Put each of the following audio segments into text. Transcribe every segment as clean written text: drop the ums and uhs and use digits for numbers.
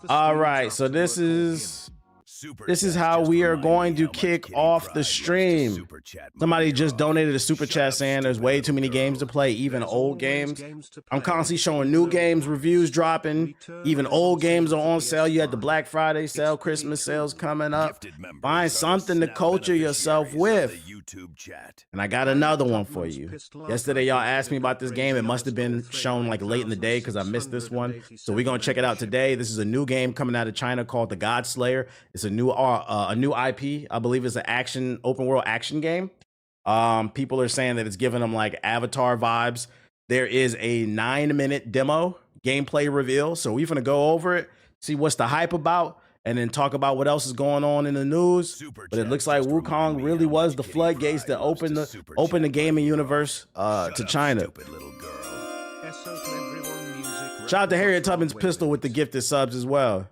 All right, so this is how we are going to kick off the stream. Somebody just donated a super chat saying there's way too many games to play, even old games. I'm constantly showing new games, reviews dropping, even old games are on sale. You had the Black Friday sale, Christmas sales coming up. Find something to culture yourself with. And I got another one for you. Yesterday, y'all asked me about this game. It must have been shown like late in the day because I missed this one. So we're going to check it out today. This is a new game coming out of China called The God Slayer. It's a new IP. I believe it's an open world action game. People are saying that it's giving them like Avatar vibes. There is a 9-minute demo gameplay reveal. So we're going to go over it, see what's the hype about, and then talk about what else is going on in the news. But it looks like Wukong really was the floodgates that opened the gaming universe to China. Shout out to Harriet Tubman's Pistol with the gifted subs as well.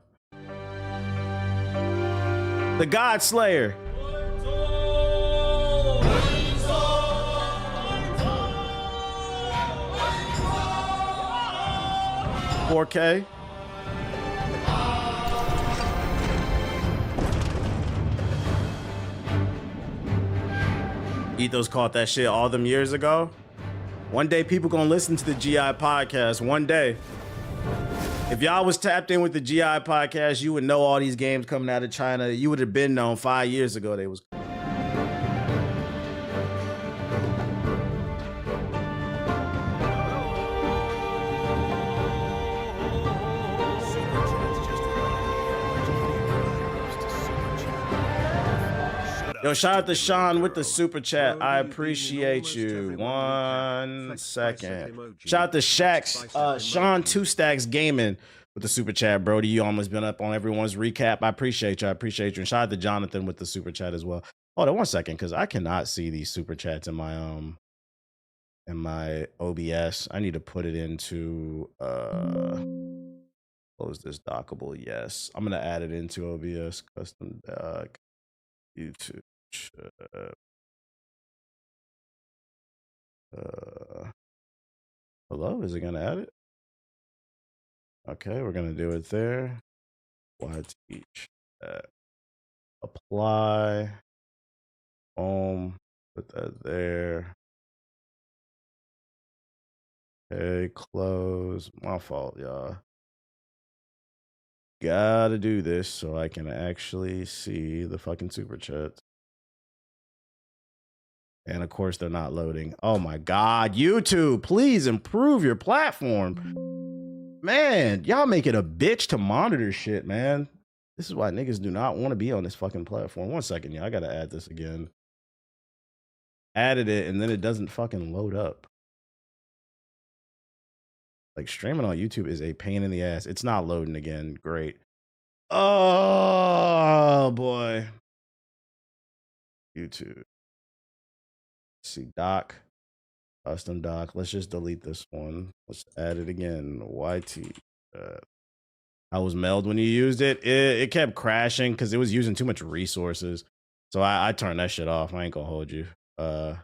The God Slayer. $4K. Ethos caught that shit all them years ago. One day people gonna listen to the GI podcast. One day. If y'all was tapped in with the GI podcast, you would know all these games coming out of China. You would have been known 5 years ago they was. Yo, shout out to Sean with the super chat. I appreciate you. 1 second. Shout out to Shax, Sean 2 Stacks Gaming with the super chat. Brody, you almost been up on everyone's recap. I appreciate you. And shout out to Jonathan with the super chat as well. Hold on 1 second, because I cannot see these super chats in my OBS. I need to put it into close this dockable. Yes. I'm gonna add it into OBS custom dock. YouTube. Hello, is it gonna add it? Okay, we're gonna do it there. Why teach? Apply. Boom. Put that there. Okay, close. My fault, y'all. Gotta do this so I can actually see the fucking super chats. And of course, they're not loading. Oh my God, YouTube, please improve your platform. Man, y'all make it a bitch to monitor shit, man. This is why niggas do not want to be on this fucking platform. 1 second, y'all. I gotta add this again. Added it, and then it doesn't fucking load up. Like, streaming on YouTube is a pain in the ass. It's not loading again. Great. Oh, boy. YouTube. See, doc, custom doc. Let's just delete this one. Let's add it again. YT. How was Meld when you used it? It kept crashing because it was using too much resources. So I turned that shit off. I ain't gonna hold you. I'm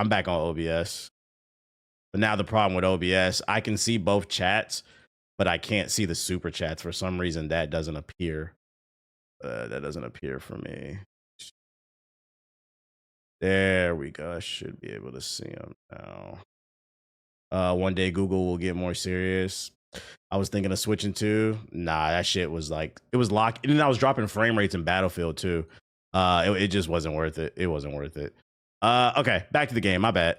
back on OBS. But now the problem with OBS, I can see both chats, but I can't see the super chats. For some reason, that doesn't appear. That doesn't appear for me. There we go. I should be able to see them now. One day Google will get more serious. I was thinking of switching to. Nah, that shit was like, it was locked. And then I was dropping frame rates in Battlefield too. It just wasn't worth it. It wasn't worth it. Okay, back to the game. My bad.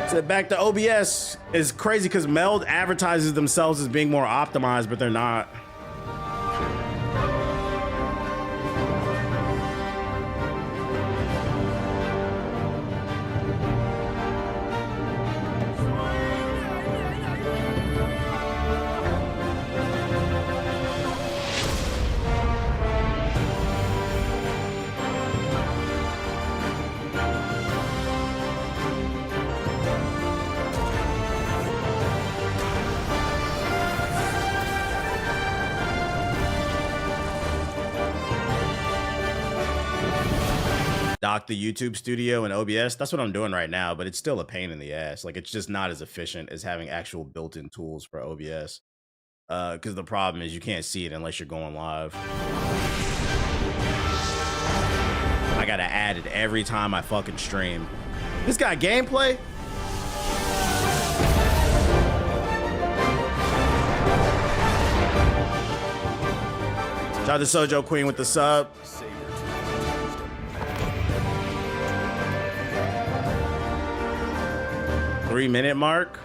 So back to OBS. It's crazy because Meld advertises themselves as being more optimized, but they're not. dock the YouTube studio and OBS. That's what I'm doing right now, but it's still a pain in the ass. Like, it's just not as efficient as having actual built-in tools for OBS. Because the problem is you can't see it unless you're going live. I gotta add it every time I fucking stream. This got gameplay? Shout out to Sojo Queen with the sub. 3-minute mark.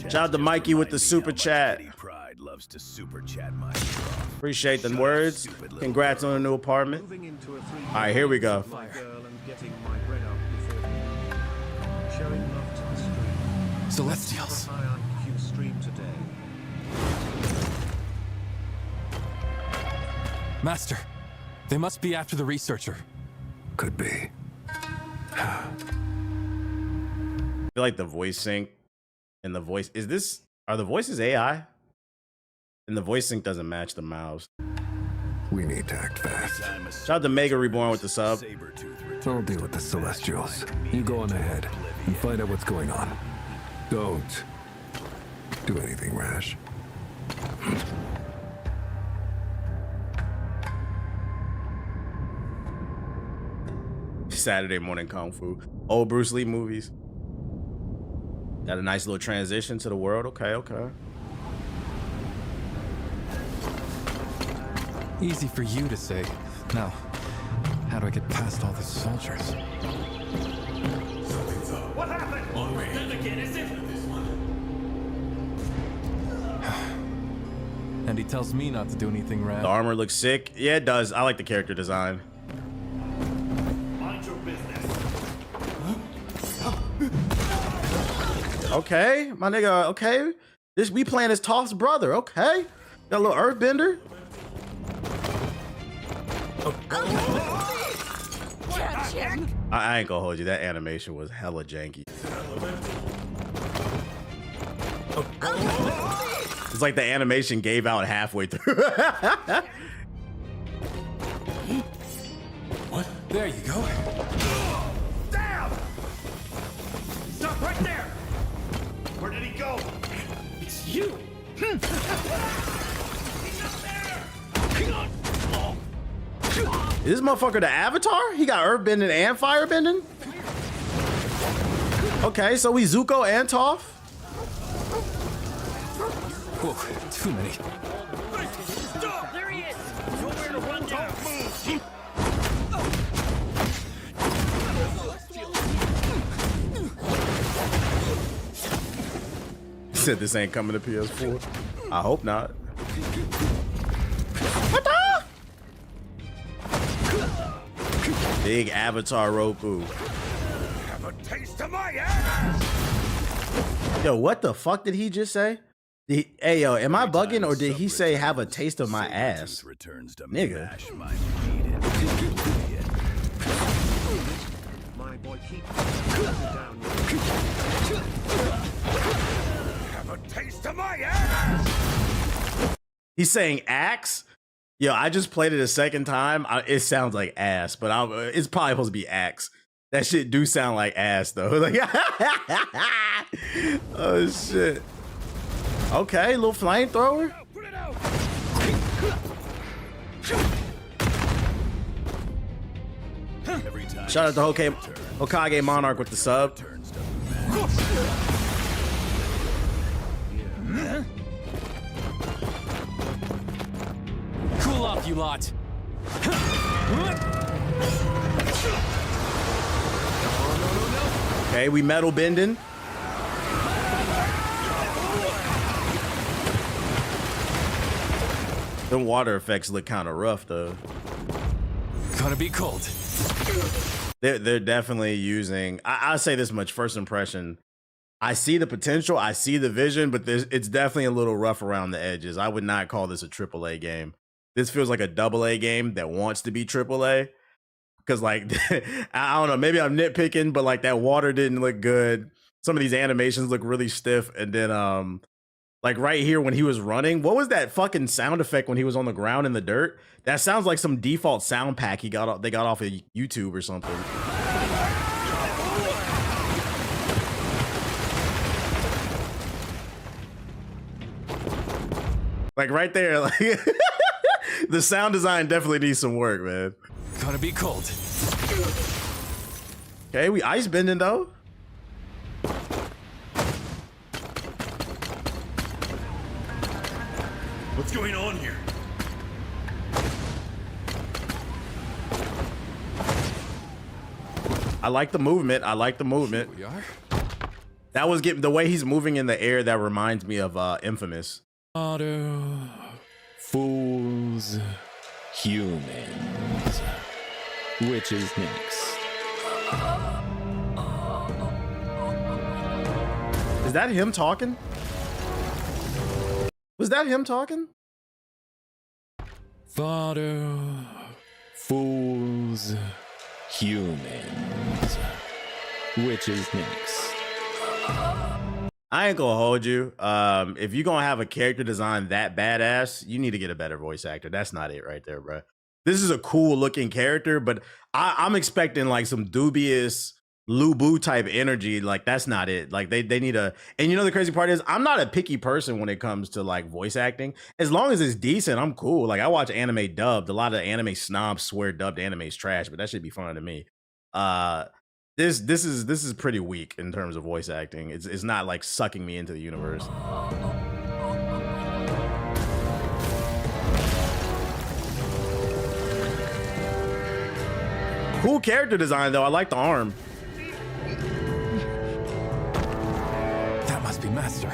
Shout out to Mikey with the super chat. Appreciate the words. Congrats on a new apartment. All right, here we go. Celestials. Master, they must be after the researcher. Could be. I feel like the voice sync and the voice are the voices AI? And the voice sync doesn't match the mouths. We need to act fast. Shout out to Mega Reborn with the sub. I'll deal with the Celestials. You go on ahead and find out what's going on. Don't do anything rash. Saturday morning kung fu. Old Bruce Lee movies. Got a nice little transition to the world. Okay. Easy for you to say. Now, how do I get past all the soldiers? What happened? And he tells me not to do anything The rash. armor looks sick. Yeah, it does. I like the character design. Mind your business. Okay, my nigga. Okay, we playing as Toph's brother. Okay, got a little earthbender. I ain't gonna hold you. That animation was hella janky. It's like the animation gave out halfway through. What? There you go. Damn! Stop right there! Where did he go? It's you! He's up there! Is this motherfucker the Avatar? He got earthbending and firebending? Okay, so we Zuko and Toph? Whoa, too many. Stop! There he is! Nowhere to run down! He said this ain't coming to PS4. I hope not. Big Avatar Roku. Have a taste of my ass! Yo, what the fuck did he just say? Hey, yo, am I bugging or did he say have a taste of my ass? Nigga. My boy, keep down. Have a taste of my ass! He's saying axe? Yo, I just played it a second time. It sounds like ass, but it's probably supposed to be axe. That shit do sound like ass though. Like, oh shit. Okay, little flamethrower. Put it out! Shout out to Hokage Monarch with the sub. Cool off, you lot. Okay, we metal bending. The water effects look kind of rough though. Gonna be cold. They're definitely using. I'll say this much. First impression. I see the potential. I see the vision, but it's definitely a little rough around the edges. I would not call this a AAA game. This feels like a AA game that wants to be AAA. Because like, I don't know, maybe I'm nitpicking, but like that water didn't look good. Some of these animations look really stiff. And then Like right here when he was running. What was that fucking sound effect when he was on the ground in the dirt? That sounds like some default sound pack they got off of YouTube or something. Like right there, like the sound design definitely needs some work, man. Gonna be cold. Okay, we ice bending though. What's going on here? I like the movement. I like the movement. Here we are. That was the way he's moving in the air. That reminds me of Infamous. Auto fools humans. Which is next? Is that him talking? Was that him talking? Auto fools humans. Which is next? I ain't gonna hold you. If you're gonna have a character design that badass, you need to get a better voice actor. That's not it right there, bro. This is a cool looking character, but I'm expecting like some dubious Lubu type energy. Like that's not it. Like they need a, and you know the crazy part is I'm not a picky person when it comes to like voice acting. As long as it's decent, I'm cool. Like I watch anime dubbed. A lot of anime snobs swear dubbed anime is trash, but that should be fun to me. This is pretty weak in terms of voice acting. It's not like sucking me into the universe. Cool character design though. I like the arm. That must be Master.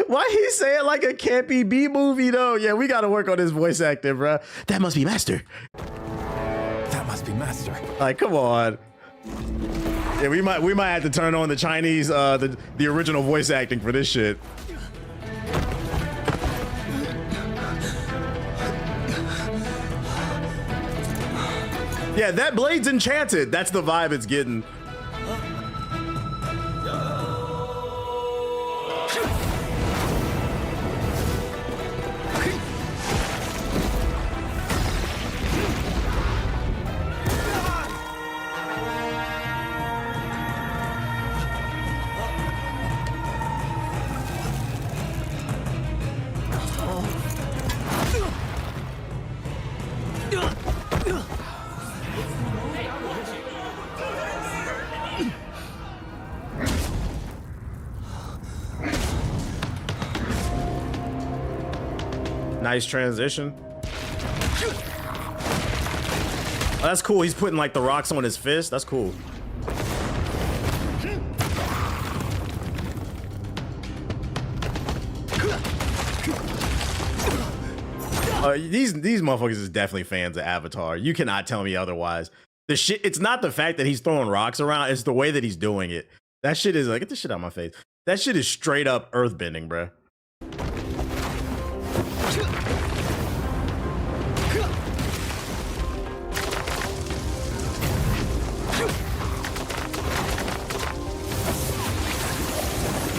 Why he say it like a campy B movie though? Yeah, we gotta work on his voice acting, bro. That must be Master. That must be Master. Like, come on. Yeah, we might have to turn on the Chinese, the original voice acting for this shit. Yeah, that blade's enchanted. That's the vibe it's getting. Nice transition. Oh, that's cool. He's putting like the rocks on his fist. That's cool. These motherfuckers is definitely fans of Avatar. You cannot tell me otherwise. The shit, it's not the fact that he's throwing rocks around, it's the way that he's doing it. That shit is like, get this shit out of my face. That shit is straight up earthbending, bruh.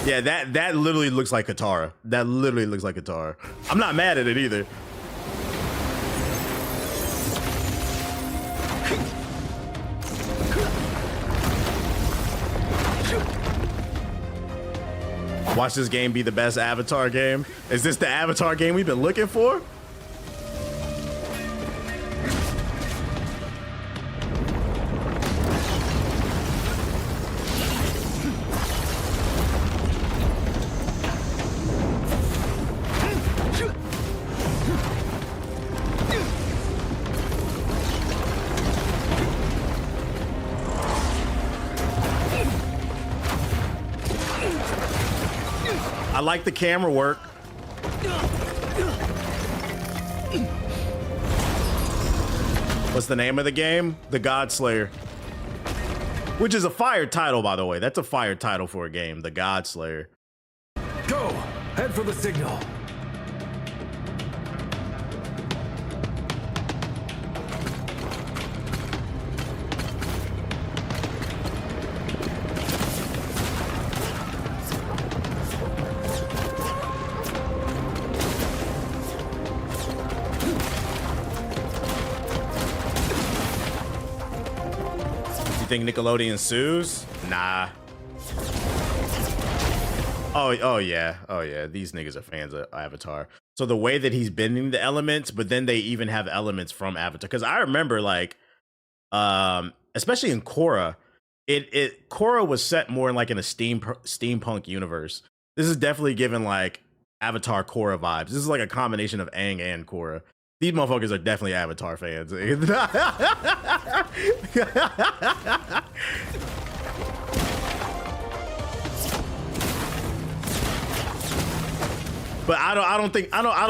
Yeah, that literally looks like Katara. That literally looks like Katara. I'm not mad at it either. Watch this game be the best Avatar game. Is this the Avatar game we've been looking for? I like the camera work. What's the name of the game? The God Slayer. Which is a fire title, by the way. That's a fire title for a game, The God Slayer. Go! Head for the signal. think Nickelodeon sues? Nah. Oh yeah. These niggas are fans of Avatar. So the way that he's bending the elements, but then they even have elements from Avatar. Because I remember like, especially in Korra, Korra was set more in like in a steampunk universe. This is definitely given like Avatar Korra vibes. This is like a combination of Aang and Korra. These motherfuckers are definitely Avatar fans. But I don't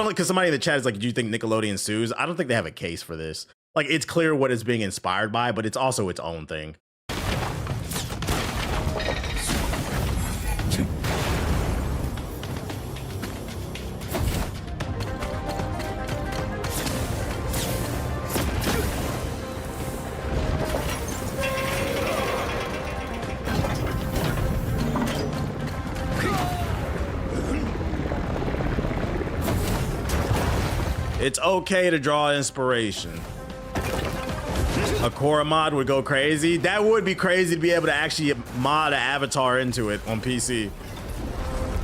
because somebody in the chat is like, do you think Nickelodeon sues? I don't think they have a case for this. Like, it's clear what it's being inspired by, but it's also its own thing. It's okay to draw inspiration. A Korra mod would go crazy. That would be crazy to be able to actually mod an avatar into it on PC.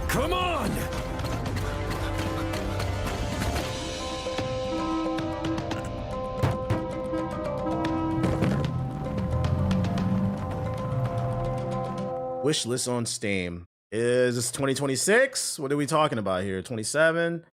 Come on! Wish list on Steam. Is this 2026? What are we talking about here? 27?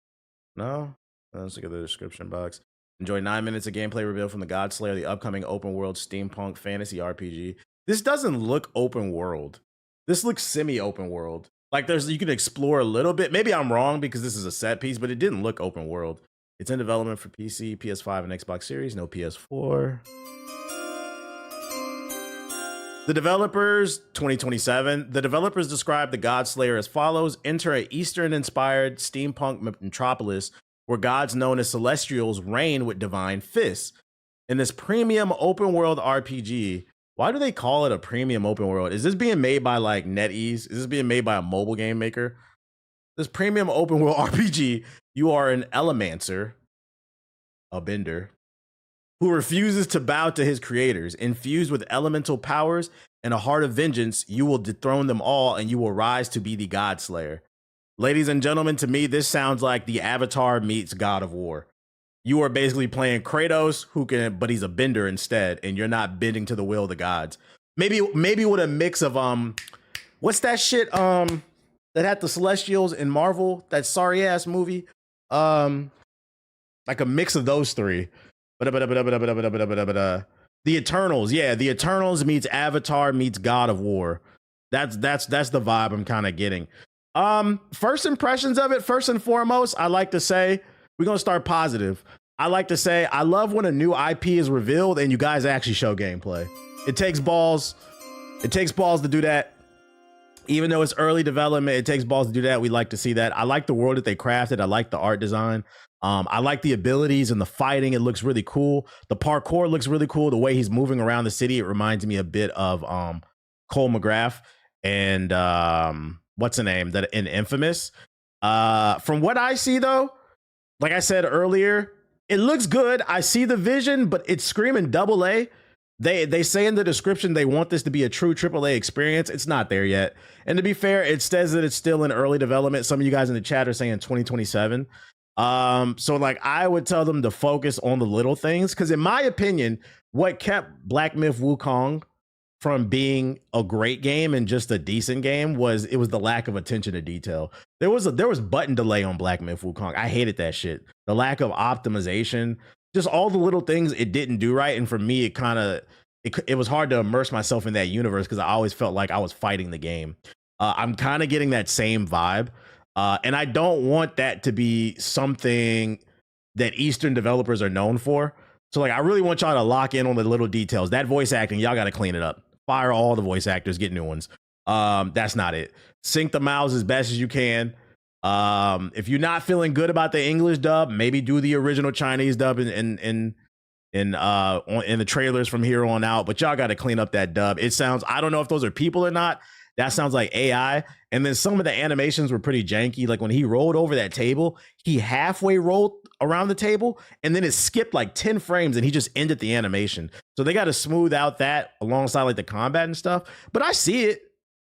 No? Let's look at the description box. Enjoy 9 minutes of gameplay revealed from the Godslayer, the upcoming open world steampunk fantasy RPG. This doesn't look open world. This looks semi-open world. Like you can explore a little bit. Maybe I'm wrong because this is a set piece, but it didn't look open world. It's in development for PC, PS5, and Xbox Series. No PS4. The developers, 2027. The developers describe the Godslayer as follows. Enter an Eastern-inspired steampunk metropolis where gods known as Celestials reign with divine fists. In this premium open world RPG, why do they call it a premium open world? Is this being made by like NetEase? Is this being made by a mobile game maker? This premium open world RPG, you are an Elemancer, a bender, who refuses to bow to his creators. Infused with elemental powers and a heart of vengeance, you will dethrone them all and you will rise to be the Godslayer. Ladies and gentlemen, to me, this sounds like the Avatar meets God of War. You are basically playing Kratos, but he's a bender instead, and you're not bending to the will of the gods. Maybe with a mix of what's that shit that had the Celestials in Marvel, that sorry ass movie, like a mix of those three. The Eternals, yeah, the Eternals meets Avatar meets God of War. That's the vibe I'm kind of getting. First impressions of it, first and foremost, I like to say, we're going to start positive. I like to say, I love when a new IP is revealed and you guys actually show gameplay. It takes balls. It takes balls to do that. Even though it's early development, it takes balls to do that. We like to see that. I like the world that they crafted. I like the art design. I like the abilities and the fighting. It looks really cool. The parkour looks really cool. The way he's moving around the city, it reminds me a bit of Cole McGrath and what's the name that in Infamous. From what I see though, like I said earlier, it looks good. I see the vision, but it's screaming AA. They say in the description they want this to be a true AAA experience. It's not there yet. And to be fair, it says that it's still in early development. Some of you guys in the chat are saying 2027. So like I would tell them to focus on the little things, because in my opinion, what kept Black Myth Wukong from being a great game and just a decent game was the lack of attention to detail. There was button delay on Black Myth Wukong. I hated that shit. The lack of optimization, just all the little things it didn't do right. And for me, it was hard to immerse myself in that universe because I always felt like I was fighting the game. I'm kind of getting that same vibe. And I don't want that to be something that Eastern developers are known for. So like, I really want y'all to lock in on the little details. That voice acting, y'all got to clean it up. Fire all the voice actors, get new ones. That's not it. Sync the mouths as best as you can. If you're not feeling good about the English dub, maybe do the original Chinese dub in the trailers from here on out. But y'all got to clean up that dub. It sounds, I don't know if those are people or not. That sounds like AI. And then some of the animations were pretty janky. Like when he rolled over that table, he halfway rolled around the table, and then it skipped like 10 frames and he just ended the animation. So they got to smooth out that alongside like the combat and stuff. But I see it.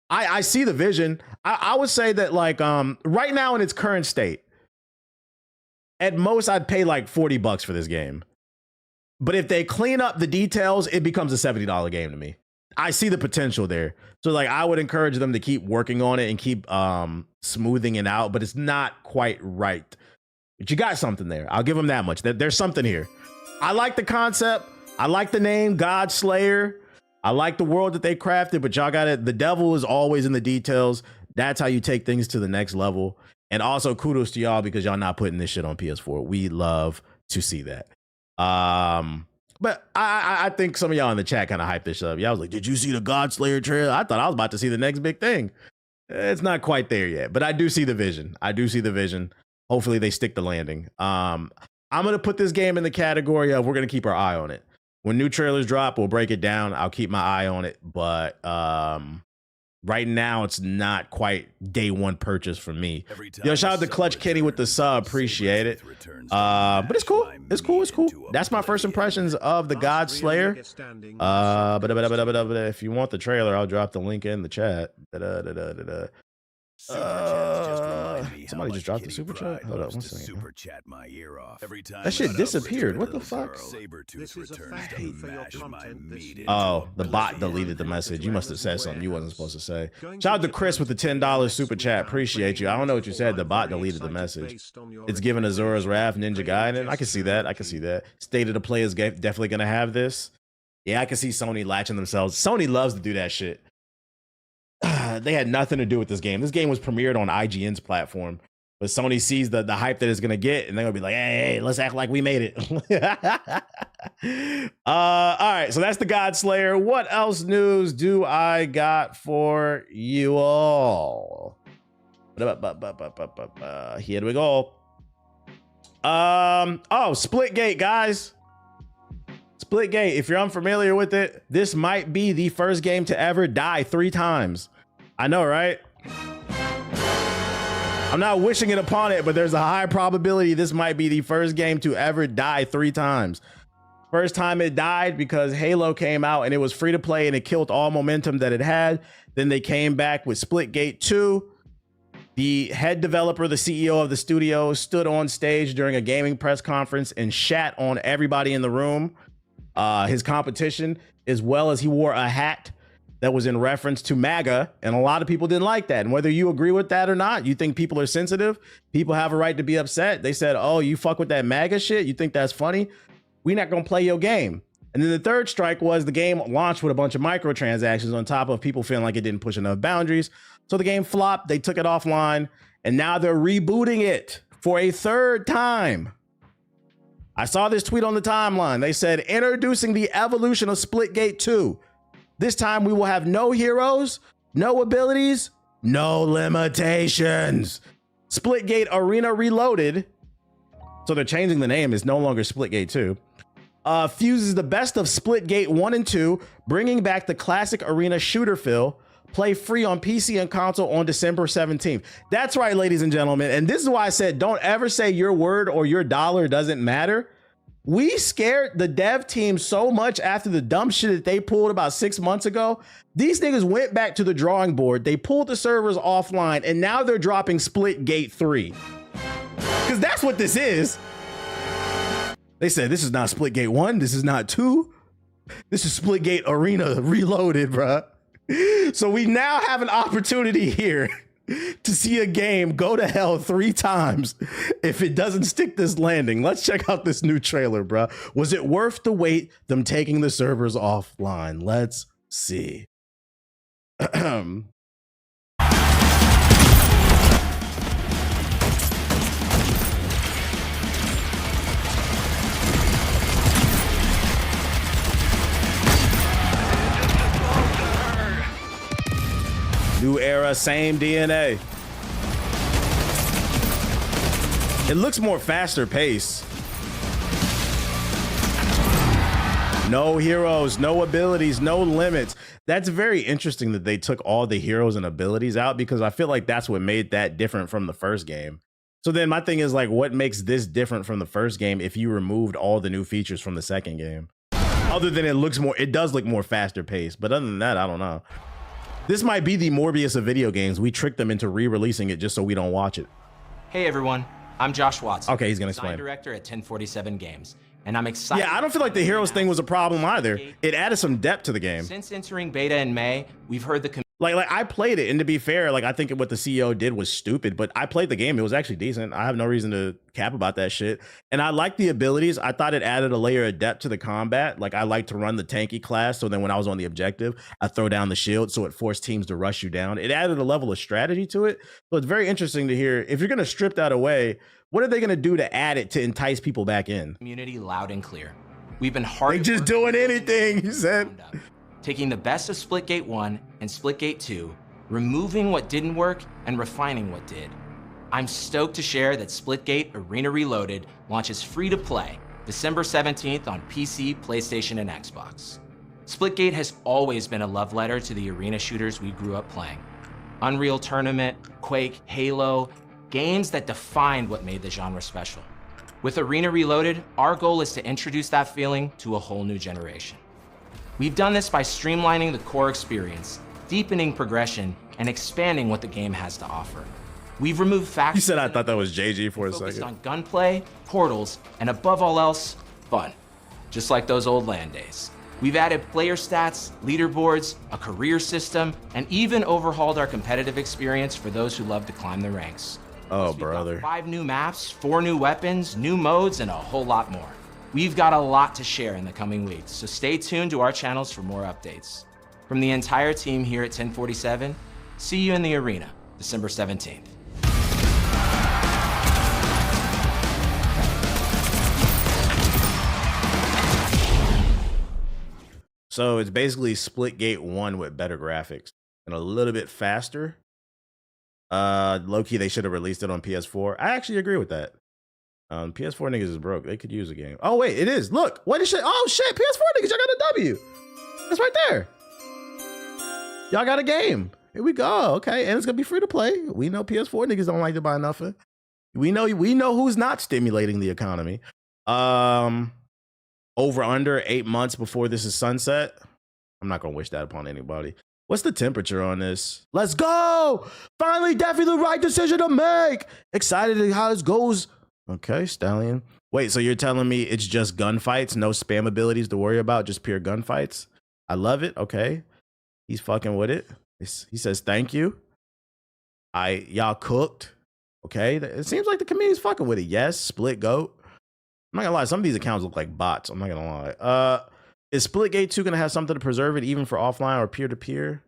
I see the vision. I would say that like right now in its current state, at most I'd pay like $40 for this game. But if they clean up the details, it becomes a $70 game to me. I see the potential there. So like I would encourage them to keep working on it and keep smoothing it out, but it's not quite right. But you got something there. I'll give them that much. There's something here. I like the concept. I like the name God Slayer. I like the world that they crafted, but y'all got it. The devil is always in the details. That's how you take things to the next level. And also kudos to y'all because y'all not putting this shit on PS4. We love to see that. But I think some of y'all in the chat kind of hyped this up. Y'all was like, did you see the God Slayer trailer? I thought I was about to see the next big thing. It's not quite there yet, but I do see the vision. Hopefully they stick the landing. I'm going to put this game in the category of we're going to keep our eye on it. When new trailers drop, we'll break it down. I'll keep my eye on it. But right now, it's not quite day one purchase for me. Yo, shout out to Clutch Kenny with the sub. Appreciate it. But it's cool. It's cool. That's my first impressions of the God Slayer. But if you want the trailer, I'll drop the link in the chat. Somebody just dropped the super chat. Hold up, one second. That shit disappeared. What the fuck? Oh, the bot deleted the message. You must have said something you wasn't supposed to say. Shout out to Chris with the $10 super chat. Appreciate you. I don't know what you said. The bot deleted the message. It's giving Azura's Wrath Ninja Gaiden. I can see that. State of Play is definitely gonna have this. Yeah, I can see Sony latching themselves. Sony loves to do that shit. They had nothing to do with this game. This game was premiered on IGN's platform, but Sony sees the hype that it's gonna get, and they're gonna be like, "Hey, let's act like we made it." All right, so that's the God Slayer. What else news do I got for you all? Here we go. Splitgate, guys. Splitgate. If you're unfamiliar with it, this might be the first game to ever die 3 times. I know, right? I'm not wishing it upon it, but there's a high probability this might be the first game to ever die 3 times. First time it died because Halo came out and it was free to play and it killed all momentum that it had. Then they came back with Splitgate 2. The head developer, the CEO of the studio, stood on stage during a gaming press conference and shat on everybody in the room, his competition, as well as he wore a hat that was in reference to MAGA, and a lot of people didn't like that. And whether you agree with that or not, you think people are sensitive, people have a right to be upset. They said, oh, you fuck with that MAGA shit? You think that's funny? We're not gonna play your game. And then the third strike was the game launched with a bunch of microtransactions on top of people feeling like it didn't push enough boundaries. So the game flopped, they took it offline, and now they're rebooting it for a 3rd time. I saw this tweet on the timeline. They said, introducing the evolution of Splitgate 2. This time we will have no heroes, no abilities, no limitations. Splitgate Arena Reloaded, so they're changing the name, it's no longer Splitgate 2, fuses the best of Splitgate 1 and 2, bringing back the classic arena shooter feel. Play free on PC and console on December 17th. That's right, ladies and gentlemen. And this is why I said, don't ever say your word or your dollar doesn't matter. We scared the dev team so much after the dumb shit that they pulled about 6 months ago. These niggas went back to the drawing board. They pulled the servers offline, and now they're dropping Splitgate 3. Because that's what this is. They said, this is not Splitgate 1. This is not 2. This is Splitgate Arena Reloaded, bruh. So we now have an opportunity here to see a game go to hell 3 times if it doesn't stick this landing. Let's check out this new trailer, bro. Was it worth the wait, them taking the servers offline? Let's see. New era, same DNA. It looks more faster pace. No heroes, no abilities, no limits. That's very interesting that they took all the heroes and abilities out, because I feel like that's what made that different from the first game. So then my thing is like, what makes this different from the first game if you removed all the new features from the second game? Other than it does look more faster paced, but other than that, I don't know. This might be the Morbius of video games. We tricked them into re-releasing it just so we don't watch it. Hey everyone, I'm Josh Watson. Okay, he's gonna explain. Director at 1047 Games, and I'm excited. Yeah, I don't feel like the Heroes thing was a problem either. It added some depth to the game. Since entering beta in May, we've heard the like I played it, and to be fair, like I think what the CEO did was stupid, but I played the game. It was actually decent. I have no reason to cap about that shit. And I like the abilities. I thought it added a layer of depth to the combat. Like I like to run the tanky class, so then when I was on the objective, I throw down the shield, so it forced teams to rush you down. It added a level of strategy to it. So it's very interesting to hear if you're gonna strip that away, what are they gonna do to add it to entice people back in? Community loud and clear. We've been hard. They just doing anything, he said. Taking the best of Splitgate 1 and Splitgate 2, removing what didn't work and refining what did. I'm stoked to share that Splitgate Arena Reloaded launches free to play December 17th on PC, PlayStation, and Xbox. Splitgate has always been a love letter to the arena shooters we grew up playing. Unreal Tournament, Quake, Halo, games that defined what made the genre special. With Arena Reloaded, our goal is to introduce that feeling to a whole new generation. We've done this by streamlining the core experience, deepening progression, and expanding what the game has to offer. We've removed factions. You said I thought that was JG for a second. Focused on gunplay, portals, and above all else, fun. Just like those old LAN days. We've added player stats, leaderboards, a career system, and even overhauled our competitive experience for those who love to climb the ranks. Oh, Plus, brother. we've got 5 new maps, 4 new weapons, new modes, and a whole lot more. We've got a lot to share in the coming weeks, so stay tuned to our channels for more updates. From the entire team here at 1047, see you in the arena, December 17th. So it's basically Splitgate 1 with better graphics and a little bit faster. Low-key, they should have released it on PS4. I actually agree with that. PS4 niggas is broke. They could use a game. Oh, wait, it is. Look, what is shit? Oh, shit, PS4 niggas, y'all got a W. That's right there. Y'all got a game. Here we go. Okay, and it's going to be free to play. We know PS4 niggas don't like to buy nothing. We know who's not stimulating the economy. Over under 8 months before this is sunset. I'm not going to wish that upon anybody. What's the temperature on this? Let's go. Finally, definitely the right decision to make. Excited to how this goes. Okay, Stallion. Wait, so you're telling me it's just gunfights, no spam abilities to worry about, just pure gunfights? I love it. Okay. He's fucking with it. He says, thank you. Y'all cooked. Okay. It seems like the community's fucking with it. Yes, split goat. I'm not gonna lie, some of these accounts look like bots. I'm not gonna lie. Is Splitgate 2 gonna have something to preserve it even for offline or peer-to-peer?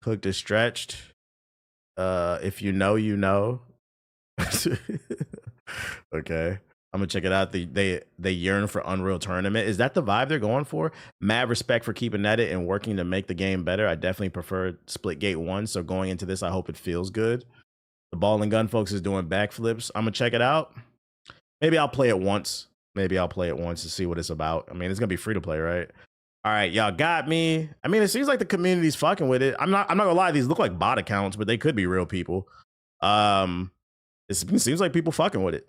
Cooked is stretched. If you know, you know. Okay. I'm gonna check it out. They yearn for Unreal Tournament. Is that the vibe they're going for? Mad respect for keeping at it and working to make the game better. I definitely prefer Splitgate 1, so going into this, I hope it feels good. The ball and gun folks is doing backflips. I'm gonna check it out. Maybe I'll play it once. Maybe I'll play it once to see what it's about. I mean, it's gonna be free to play, right? All right, y'all got me. I mean, it seems like the community's fucking with it. I'm not gonna lie, these look like bot accounts, but they could be real people. It seems like people fucking with it.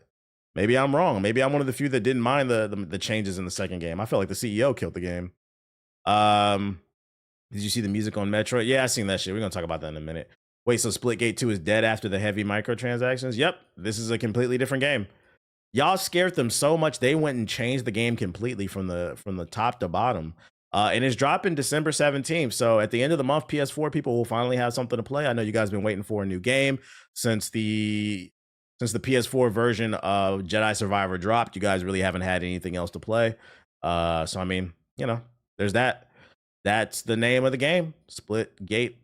Maybe I'm wrong. Maybe I'm one of the few that didn't mind the changes in the second game. I felt like the CEO killed the game. Did you see the music on Metro? Yeah, I seen that shit. We're gonna talk about that in a minute. Wait, so Splitgate 2 is dead after the heavy microtransactions? Yep, this is a completely different game. Y'all scared them so much they went and changed the game completely from the top to bottom. And it's dropping December 17th. So at the end of the month, PS4 people will finally have something to play. I know you guys have been waiting for a new game since the PS4 version of Jedi Survivor dropped. You guys really haven't had anything else to play. So I mean, you know, there's that. That's the name of the game, Splitgate.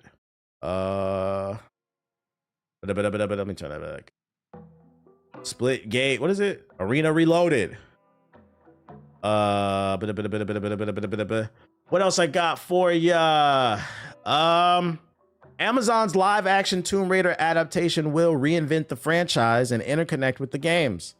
Let me turn that back. Splitgate, what is it? Arena Reloaded. What else I got for ya? Amazon's live action Tomb Raider adaptation will reinvent the franchise and interconnect with the games.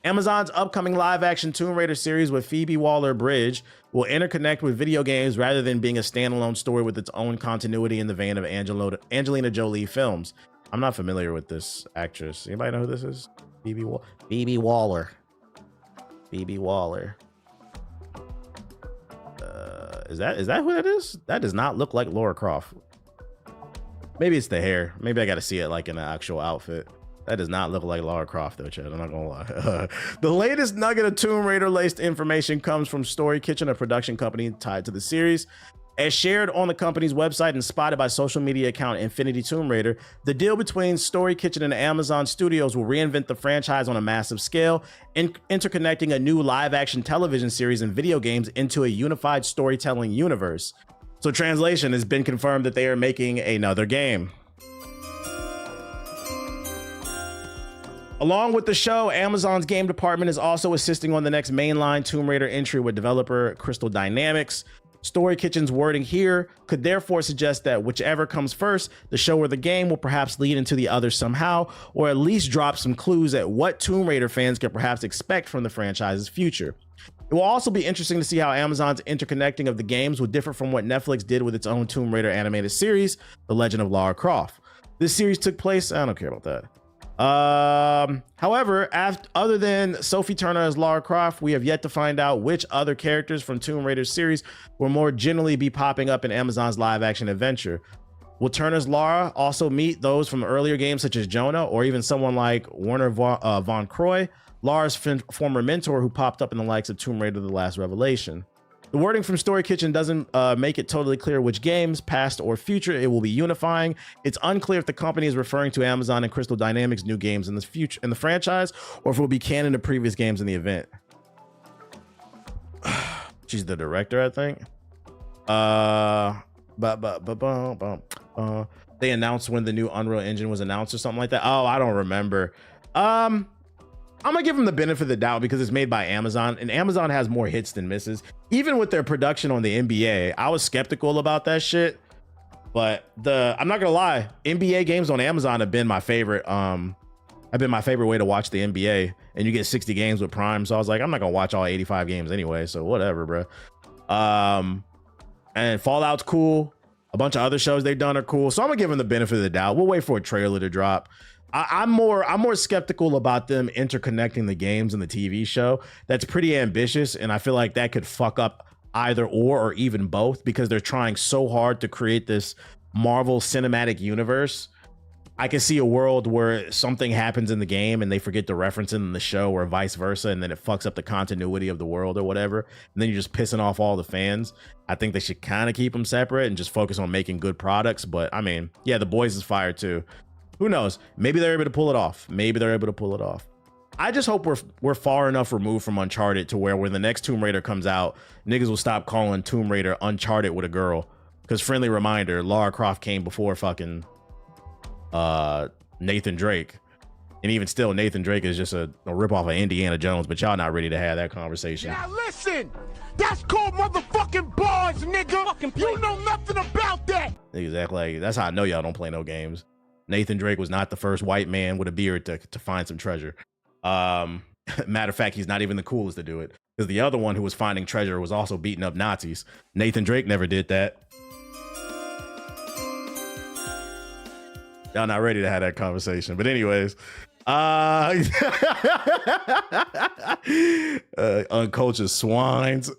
Amazon's upcoming live action Tomb Raider series with Phoebe Waller-Bridge will interconnect with video games rather than being a standalone story with its own continuity in the vein of Angelina Jolie films. I'm not familiar with this actress. Anybody know who this is? Phoebe Waller. Phoebe Waller. Is that who that is? That does not look like Lara Croft. Maybe it's the hair. Maybe I got to see it like in the actual outfit. That does not look like Lara Croft though, Chad. I'm not gonna lie. The latest nugget of Tomb Raider laced information comes from Story Kitchen, a production company tied to the series. As shared on the company's website and spotted by social media account Infinity Tomb Raider, the deal between Story Kitchen and Amazon Studios will reinvent the franchise on a massive scale, interconnecting a new live-action television series and video games into a unified storytelling universe. So translation, has been confirmed that they are making another game. Along with the show, Amazon's game department is also assisting on the next mainline Tomb Raider entry with developer Crystal Dynamics. Story Kitchen's wording here could therefore suggest that whichever comes first, the show or the game, will perhaps lead into the other somehow, or at least drop some clues at what Tomb Raider fans can perhaps expect from the franchise's future. It will also be interesting to see how Amazon's interconnecting of the games will differ from what Netflix did with its own Tomb Raider animated series, The Legend of Lara Croft. This series took place, I don't care about that. However, other than Sophie Turner as Lara Croft, we have yet to find out which other characters from Tomb Raider series will more generally be popping up in Amazon's live action adventure. Will Turner's Lara also meet those from earlier games such as Jonah, or even someone like Werner von Croy, Lara's former mentor who popped up in the likes of Tomb Raider: The Last Revelation? The wording from Story Kitchen doesn't make it totally clear which games, past or future, it will be unifying. It's unclear if the company is referring to Amazon and Crystal Dynamics' new games in the future in the franchise, or if it will be canon to previous games in the event. She's the director, I think. They announced when the new Unreal Engine was announced or something like that. Oh, I don't remember. I'm gonna give them the benefit of the doubt because it's made by Amazon, and Amazon has more hits than misses. Even with their production on the NBA, I was skeptical about that shit. But I'm not gonna lie, NBA games on Amazon have been my favorite. Have been my favorite way to watch the NBA, and you get 60 games with Prime. So I was like, I'm not gonna watch all 85 games anyway, so whatever, bro. And Fallout's cool. A bunch of other shows they've done are cool. So I'm gonna give them the benefit of the doubt. We'll wait for a trailer to drop. I'm more skeptical about them interconnecting the games and the TV show. That's pretty ambitious, and I feel like that could fuck up either or even both, because they're trying so hard to create this Marvel cinematic universe. I can see a world where something happens in the game and they forget to reference it in the show, or vice versa, and then it fucks up the continuity of the world or whatever, and then you're just pissing off all the fans. I think they should kind of keep them separate and just focus on making good products. But I mean, yeah, The Boys is fire too. Who knows? Maybe they're able to pull it off. I just hope we're far enough removed from Uncharted to where when the next Tomb Raider comes out, niggas will stop calling Tomb Raider Uncharted with a girl. Because friendly reminder, Lara Croft came before fucking Nathan Drake. And even still, Nathan Drake is just a ripoff of Indiana Jones, but y'all not ready to have that conversation. Now listen! That's called motherfucking bars, nigga! You know nothing about that! Exactly. That's how I know y'all don't play no games. Nathan Drake was not the first white man with a beard to find some treasure. Matter of fact, he's not even the coolest to do it, because the other one who was finding treasure was also beating up Nazis. Nathan Drake never did that. Y'all not ready to have that conversation. But anyways, uncultured swines.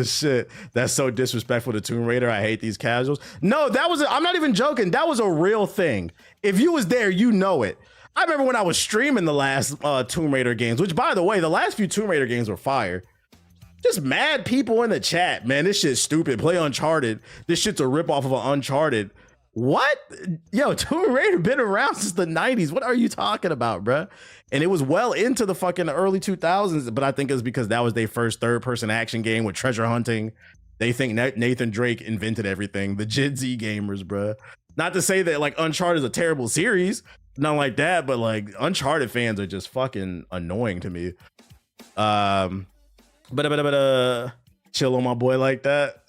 Shit, that's so disrespectful to Tomb Raider. I hate these casuals. No, I'm not even joking. That was a real thing. If you was there, you know it. I remember when I was streaming the last Tomb Raider games, which, by the way, the last few Tomb Raider games were fire. Just mad people in the chat, man. This shit's stupid. Play Uncharted. This shit's a ripoff of an Uncharted. What? Yo, Tomb Raider been around since the 90s. What are you talking about, bruh? And it was well into the fucking early 2000s, but I think it's because that was their first third-person action game with treasure hunting. They think Nathan Drake invented everything. The Gen Z gamers, bruh. Not to say that, like, Uncharted is a terrible series, not like that, but, like, Uncharted fans are just fucking annoying to me. Chill on my boy like that.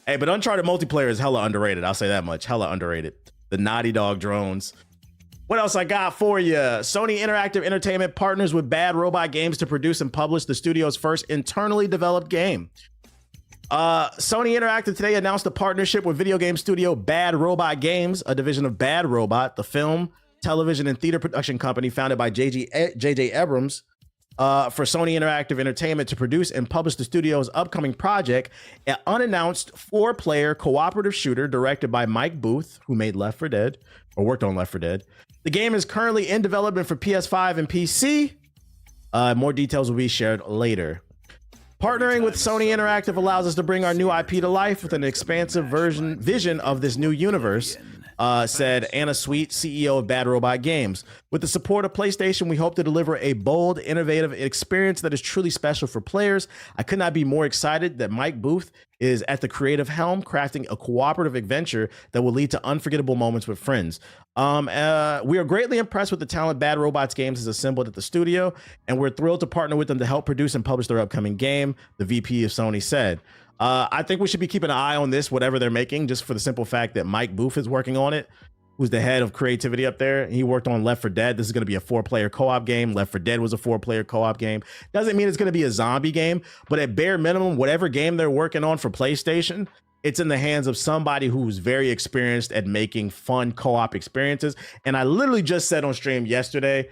Hey, but Uncharted multiplayer is hella underrated. I'll say that much. Hella underrated. The Naughty Dog drones. What else I got for you? Sony Interactive Entertainment partners with Bad Robot Games to produce and publish the studio's first internally developed game. Sony Interactive today announced a partnership with video game studio Bad Robot Games, a division of Bad Robot, the film television and theater production company founded by J.J. Abrams for Sony Interactive Entertainment to produce and publish the studio's upcoming project, an unannounced 4-player cooperative shooter directed by Mike Booth, who made Left 4 Dead, or worked on Left 4 Dead. The game is currently in development for PS5 and PC. More details will be shared later. Partnering with Sony Interactive allows us to bring our new IP to life with an expansive vision of this new universe, said Anna Sweet, CEO of Bad Robot Games. With the support of PlayStation, we hope to deliver a bold, innovative experience that is truly special for players. I could not be more excited that Mike Booth is at the creative helm, crafting a cooperative adventure that will lead to unforgettable moments with friends. We are greatly impressed with the talent Bad Robots Games has assembled at the studio, and we're thrilled to partner with them to help produce and publish their upcoming game, the VP of Sony said. I think we should be keeping an eye on this, whatever they're making, just for the simple fact that Mike Booth is working on it, who's the head of creativity up there. He worked on Left 4 Dead. This is going to be a 4-player co-op game. Left 4 Dead was a 4-player co-op game. Doesn't mean it's going to be a zombie game, but at bare minimum, whatever game they're working on for PlayStation, it's in the hands of somebody who's very experienced at making fun co-op experiences. And I literally just said on stream yesterday,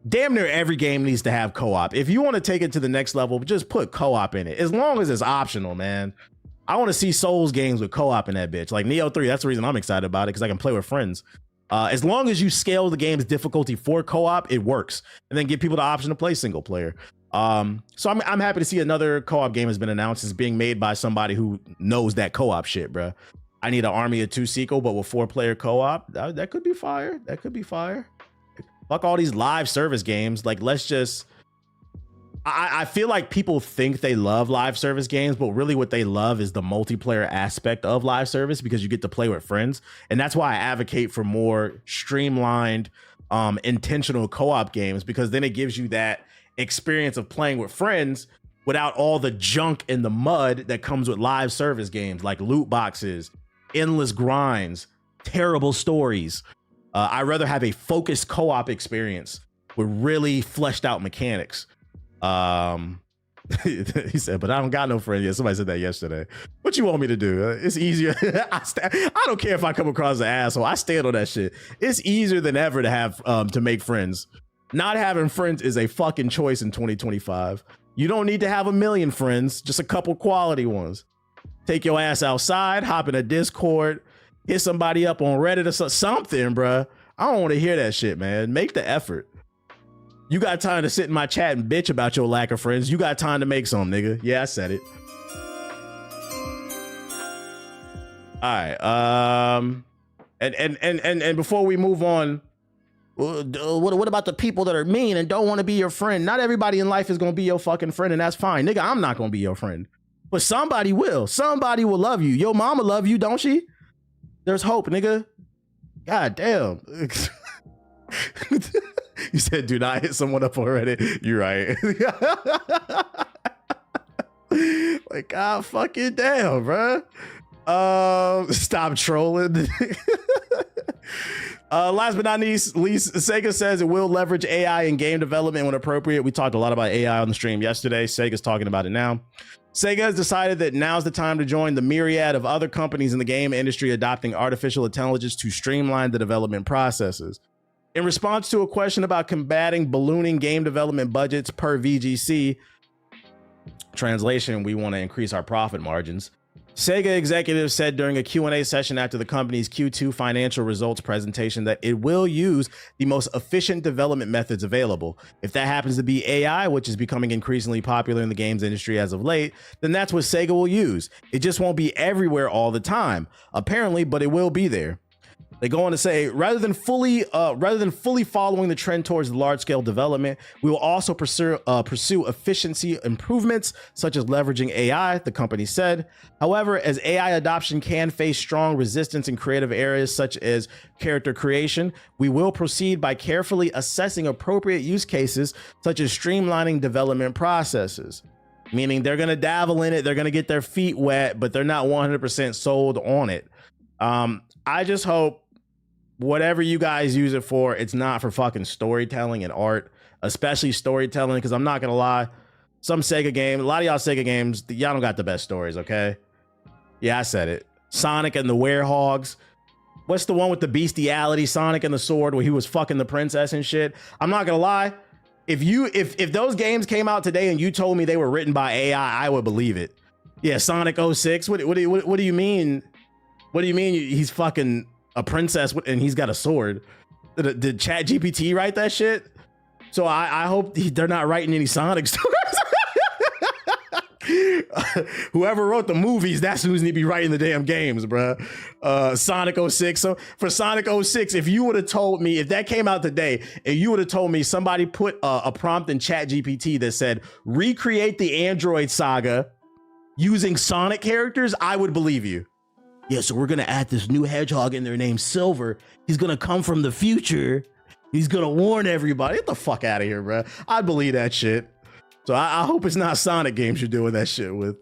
damn near every game needs to have co-op. If you want to take it to the next level, just put co-op in it, as long as it's optional, man. I want to see Souls games with co-op in that bitch. Like Neo 3, that's the reason I'm excited about it, because I can play with friends. As long as you scale the game's difficulty for co-op, it works. And then give people the option to play single player. So I'm happy to see another co-op game has been announced. It's being made by somebody who knows that co-op shit, bro. I need an Army of Two sequel, but with 4-player co-op, that could be fire. That could be fire. Fuck all these live service games. Like, let's just... I feel like people think they love live service games, but really what they love is the multiplayer aspect of live service, because you get to play with friends. And that's why I advocate for more streamlined, intentional co-op games, because then it gives you that experience of playing with friends without all the junk and the mud that comes with live service games, like loot boxes, endless grinds, terrible stories. I'd rather have a focused co-op experience with really fleshed out mechanics. He said, but I don't got no friend yet. Somebody said that yesterday. What you want me to do? It's easier. I don't care if I come across as an asshole. I stand on that shit. It's easier than ever to have to make friends. Not having friends is a fucking choice in 2025. You don't need to have a million friends, just a couple quality ones. Take your ass outside, hop in a Discord, hit somebody up on Reddit or something, bruh. I don't want to hear that shit, man. Make the effort. You got time to sit in my chat and bitch about your lack of friends. You got time to make some, nigga. Yeah, I said it. All right. And before we move on, what about the people that are mean and don't want to be your friend? Not everybody in life is going to be your fucking friend, and that's fine. Nigga, I'm not going to be your friend. But somebody will. Somebody will love you. Your mama love you, don't she? There's hope, nigga. God damn. You said, do not hit someone up already. You're right. Like, God fucking damn, bro. Stop trolling. Last but not least, Sega says it will leverage AI in game development when appropriate. We talked a lot about AI on the stream yesterday. Sega's talking about it now. Sega has decided that now's the time to join the myriad of other companies in the game industry adopting artificial intelligence to streamline the development processes. In response to a question about combating ballooning game development budgets per VGC, translation, we want to increase our profit margins, Sega executives said during a Q&A session after the company's Q2 financial results presentation that it will use the most efficient development methods available. If that happens to be AI, which is becoming increasingly popular in the games industry as of late, then that's what Sega will use. It just won't be everywhere all the time, apparently, but it will be there. They go on to say, rather than fully following the trend towards large-scale development, we will also pursue efficiency improvements, such as leveraging AI, the company said. However, as AI adoption can face strong resistance in creative areas such as character creation, we will proceed by carefully assessing appropriate use cases, such as streamlining development processes. Meaning they're going to dabble in it, they're going to get their feet wet, but they're not 100% sold on it. I just hope whatever you guys use it for, it's not for fucking storytelling and art, especially storytelling, because I'm not gonna lie, some Sega game, a lot of y'all Sega games, y'all don't got the best stories, okay? Yeah, I said it. Sonic and the Werehogs. What's the one with the bestiality Sonic and the sword where he was fucking the princess and shit? I'm not gonna lie. If those games came out today and you told me they were written by AI, I would believe it. Yeah, Sonic 06. What do you mean? What do you mean he's fucking a princess and he's got a sword? Did ChatGPT write that shit? So I hope they're not writing any Sonic stories. Whoever wrote the movies, that's who's need to be writing the damn games, bruh. Sonic 06. So for Sonic 06, if you would have told me, if that came out today, and you would have told me somebody put a prompt in ChatGPT that said, recreate the Android saga using Sonic characters, I would believe you. Yeah, so we're gonna add this new hedgehog in there named Silver. He's gonna come from the future. He's gonna warn everybody. Get the fuck out of here, bruh. I'd believe that shit. So I hope it's not Sonic games you're doing that shit with.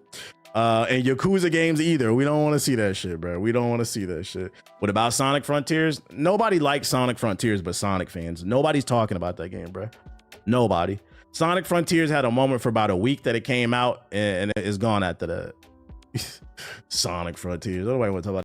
And Yakuza games either. We don't want to see that shit, bro. We don't want to see that shit. What about Sonic Frontiers? Nobody likes Sonic Frontiers but Sonic fans. Nobody's talking about that game, bro. Nobody. Sonic Frontiers had a moment for about a week that it came out, and it's gone after that. Sonic Frontiers. Nobody want to talk about